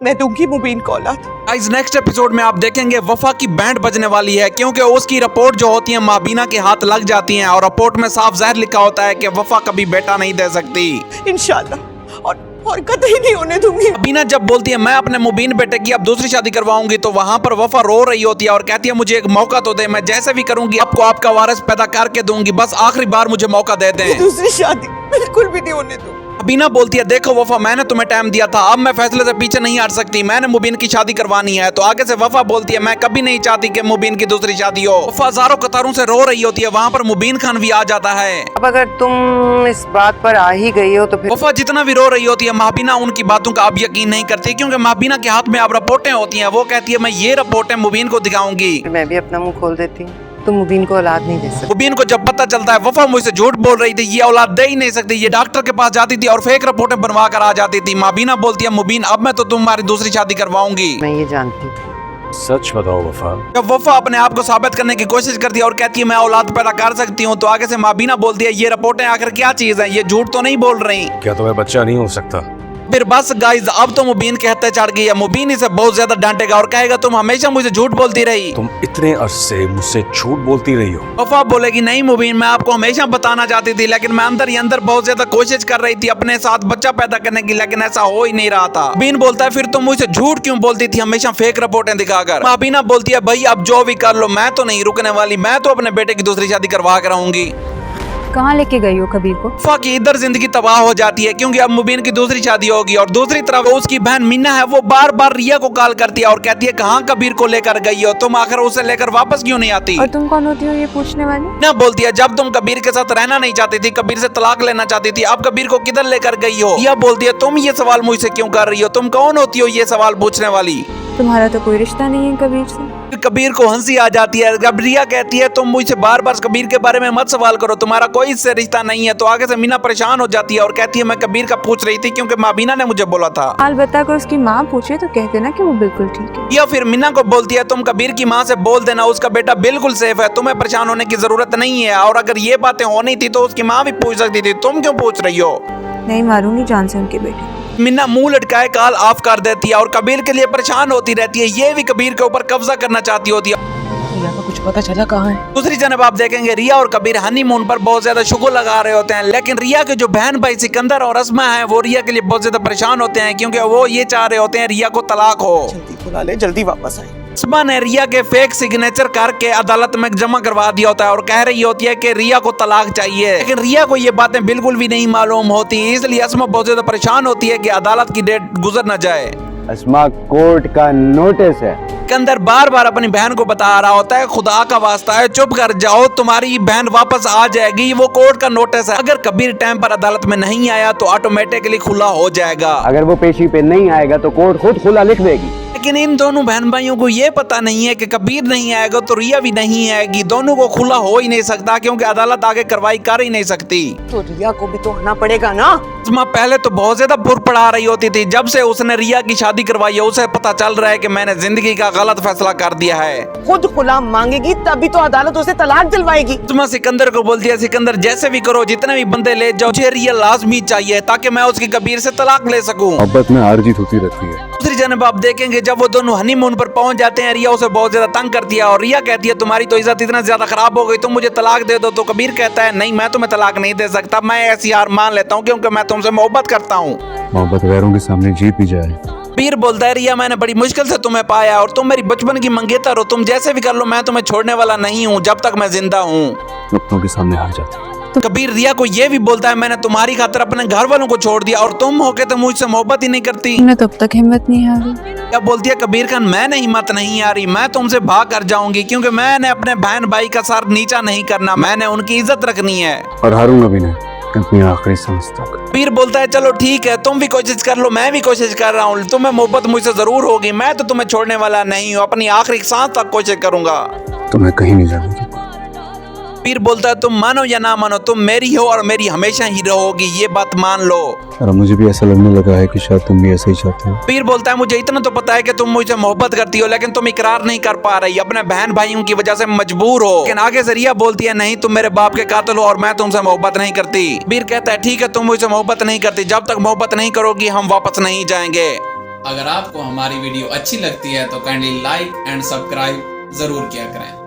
मैं दूंगी मुबीन को औलाद। इस नेक्स्ट एपिसोड में आप देखेंगे वफा की बैंड बजने वाली है, क्योंकि उसकी रिपोर्ट जो होती है माबीना के हाथ लग जाती हैं और रिपोर्ट में साफ ज़ाहिर लिखा होता है कि वफा कभी बेटा नहीं दे सकती इंशाल्लाह और कतई नहीं होने दूंगी। माबीना जब बोलती है मैं अपने मुबीन बेटे की अब दूसरी शादी करवाऊंगी, तो वहाँ पर वफा रो रही होती है और कहती है मुझे एक मौका तो दे, मैं जैसे भी करूंगी आपको आपका वारिस पैदा करके दूंगी, बस आखिरी बार मुझे मौका दे दें। दूसरी शादी बिल्कुल भी नहीं होने दूंगी। माबीना बोलती है देखो वफा, मैंने तुम्हें टाइम दिया था, अब मैं फैसले से पीछे नहीं हट सकती, मैंने मुबीन की शादी करवानी है। तो आगे से वफा बोलती है मैं कभी नहीं चाहती कि मुबीन की दूसरी शादी हो। वफा हजारों कतारों से रो रही होती है, वहाँ पर मुबीन खान भी आ जाता है। अब अगर तुम इस बात पर आ ही गई हो तो फिर वफा जितना भी रो रही होती है, माबीना उनकी बातों का अब यकीन नहीं करती, क्योंकि माबीना के हाथ में अब रिपोर्टें होती हैं। वो कहती है मैं ये रिपोर्टें मुबीन को दिखाऊंगी। मैं भी अपना मुंह खोल देती हूँ, तुम मुबीन को औलाद नहीं दे सकते। मुबीन को जब पता चलता है वफा मुझसे झूठ बोल रही थी, ये औलाद दे ही नहीं सकती, ये डॉक्टर के पास जाती थी और फेक रिपोर्टें बनवा कर आ जाती थी। माबीना बोलती है मुबीन अब मैं तो तुम्हारी दूसरी शादी करवाऊंगी। मैं ये जानती हूँ। सच बताओ वफा। जब वफा अपने आप को साबित करने की कोशिश करती है और कहती है मैं औलाद पैदा कर सकती हूँ, तो आगे से माबीना बोलती है ये रिपोर्टें आखिर क्या चीज है, ये झूठ तो नहीं बोल रही। क्या तुम्हें बच्चा नहीं हो सकता? फिर बस गाइस अब तो मुबीन के हत्या चढ़ गई है। मुबीन इसे बहुत ज्यादा डांटेगा और कहेगा तुम हमेशा मुझे झूठ बोलती रही, तुम इतने अरसे मुझसे झूठ बोलती रही हो। वफा बोलेगी नहीं मुबीन, मैं आपको हमेशा बताना चाहती थी, लेकिन मैं अंदर ही अंदर बहुत ज्यादा कोशिश कर रही थी अपने साथ बच्चा पैदा करने की, लेकिन ऐसा हो ही नहीं रहा था। मुबीन बोलता है फिर तुम मुझसे झूठ क्यों बोलती थी हमेशा फेक रिपोर्टें दिखाकर। माबीना बोलती है भाई अब जो भी कर लो मैं तो नहीं रुकने वाली, मैं तो अपने बेटे की दूसरी शादी करवा कर रहूंगी। कहाँ लेके गई हो कबीर को? वफा की इधर जिंदगी तबाह हो जाती है, क्योंकि अब मुबीन की दूसरी शादी होगी और दूसरी तरफ उसकी बहन मीना है, वो बार बार रिया को कॉल करती है और कहती है कहाँ कबीर को लेकर गई हो तुम, आखिर उसे लेकर वापस क्यों नहीं आती। और तुम कौन होती हो ये पूछने वाली? मीना बोलती है जब तुम कबीर के साथ रहना नहीं चाहती थी, कबीर से तलाक लेना चाहती थी, अब कबीर को किधर लेकर गई हो। रिया बोलती है तुम ये सवाल मुझसे क्यों कर रही हो, तुम कौन होती हो ये सवाल पूछने वाली। तुम्हारा तो कोई रिश्ता नहीं है कबीर से। कबीर को हंसी आ जाती है। जब रिया कहती है तुम मुझसे बार बार कबीर के बारे में मत सवाल करो, तुम्हारा कोई इससे रिश्ता नहीं है, तो आगे से मीना परेशान हो जाती है और कहती है मैं कबीर का पूछ रही थी क्योंकि माबीना ने मुझे बोला था। हाल बताकर उसकी माँ पूछे तो कहते ना कि वो बिल्कुल ठीक है। या फिर मीना को बोलती है तुम कबीर की माँ से बोल देना उसका बेटा बिल्कुल सेफ है, तुम्हें परेशान होने की जरूरत नहीं है, और अगर ये बातें होनी थी तो उसकी माँ भी पूछ सकती थी, तुम क्यों पूछ रही हो। नहीं मारूंगी जान से उनके बेटे। मीना मुंह लटकाए कॉल ऑफ कर देती है और कबीर के लिए परेशान होती रहती है, ये भी कबीर के ऊपर कब्जा करना चाहती होती है। रिया को कुछ पता चला कहाँ है? दूसरी जनाब आप देखेंगे रिया और कबीर हनीमून पर बहुत ज्यादा शुगर लगा रहे होते हैं, लेकिन रिया के जो बहन भाई सिकंदर और अस्मा है वो रिया के लिए बहुत ज्यादा परेशान होते हैं, क्योंकि वो ये चाह रहे होते हैं रिया को तलाक हो। जल्दी बुला ले, जल्दी वापस आए। अस्मा ने रिया के फेक सिग्नेचर करके अदालत में जमा करवा दिया होता है और कह रही होती है कि रिया को तलाक चाहिए, लेकिन रिया को ये बातें बिल्कुल भी नहीं मालूम होती, इसलिए अस्मा बहुत ज्यादा परेशान होती है कि अदालत की डेट गुजर न जाए। अस्मा कोर्ट का नोटिस है। सिकंदर बार बार अपनी बहन को बता रहा होता है खुदा का वास्ता है चुप कर जाओ, तुम्हारी बहन वापस आ जाएगी, वो कोर्ट का नोटिस है, अगर कबीर टाइम पर अदालत में नहीं आया तो ऑटोमेटिकली खुला हो जाएगा। अगर वो पेशी पे नहीं आएगा तो कोर्ट खुद खुला लिख देगी। लेकिन इन दोनों बहन भाइयों को ये पता नहीं है कि कबीर नहीं आएगा तो रिया भी नहीं आएगी, दोनों को खुला हो ही नहीं सकता, क्योंकि अदालत आगे कार्रवाई कर ही नहीं सकती। तो रिया को भी तो आना पड़ेगा ना। अस्मा पहले तो बहुत ज्यादा बुर पड़ा रही होती थी, जब से उसने रिया की शादी करवाई है उसे पता चल रहा है कि मैंने जिंदगी का गलत फैसला कर दिया है। खुद खुला मांगेगी तभी तो अदालत उसे तलाक दिलवाएगी। अस्मा सिकंदर को बोलती है सिकंदर जैसे भी करो, जितने भी बंदे ले जाओ, मुझे रिया लाजमी चाहिए ताकि मैं उसकी कबीर से तलाक ले सकूं। मोहब्बत में हार जीत होती रहती है। दूसरी जनाब आप देखेंगे जब वो दोनों हनीमून पर पहुंच जाते हैं, रिया उसे बहुत ज्यादा तंग करती है और रिया कहती है तुम्हारी तो इज्जत इतना ज्यादा खराब हो गई, तुम मुझे तलाक दे दो। तो कबीर कहता है नहीं मैं तुम्हें तलाक नहीं दे सकता, मैं ऐसी हार मान लेता हूँ क्योंकि मैं तुमसे मोहब्बत करता हूँ। मोहब्बत गैरों के सामने जीत भी जाए। कबीर बोलता है रिया मैंने बड़ी मुश्किल से तुम्हें पाया और तुम मेरी बचपन की मंगेतर हो, तुम जैसे भी कर लो मैं तुम्हें छोड़ने वाला नहीं हूँ जब तक मैं जिंदा हूँ। अपनों के सामने हार जाते। कबीर रिया को ये भी बोलता है मैंने तुम्हारी खातिर अपने घर वालों को छोड़ दिया और तुम होके तो मुझसे मोहब्बत ही नहीं करती। तुमने तब तक हिम्मत नहीं हारी। क्या बोलती है कबीर खान मैंने हिम्मत नहीं आ रही, मैं तुमसे भाग कर जाऊंगी, क्योंकि मैंने अपने बहन भाई का सर नीचा नहीं करना, मैंने उनकी इज्जत रखनी है और हारूंगा भी नहीं अपनी आखिरी सांस तक। कबीर बोलता है चलो ठीक है तुम भी कोशिश कर लो, मैं भी कोशिश कर रहा हूँ, तुम्हें मोहब्बत मुझसे जरूर होगी, मैं तो तुम्हें छोड़ने वाला नहीं हूँ, अपनी आखिरी सांस तक कोशिश करूंगा। तुम्हें कहीं नहीं जाने दूंगा। कबीर बोलता है तुम मानो या ना मानो तुम मेरी हो और मेरी हमेशा ही रहोगी, ये बात मान लो। और मुझे भी ऐसा लगने लगा है कि शायद तुम भी ऐसा ही चाहते हो। कबीर बोलता है मुझे इतना तो पता है कि तुम मुझसे मोहब्बत करती हो, लेकिन तुम इकरार नहीं कर पा रही, अपने बहन भाइयों की वजह से मजबूर हो। लेकिन आगे से रिया बोलती है नहीं तुम मेरे बाप के कातिल हो और मैं तुमसे मोहब्बत नहीं करती। कबीर कहता है ठीक है तुम मुझसे मोहब्बत नहीं करती, जब तक मोहब्बत नहीं करोगी हम वापस नहीं जाएंगे। अगर आपको हमारी वीडियो अच्छी लगती है तो काइंडली लाइक एंड सब्सक्राइब जरूर किया करें।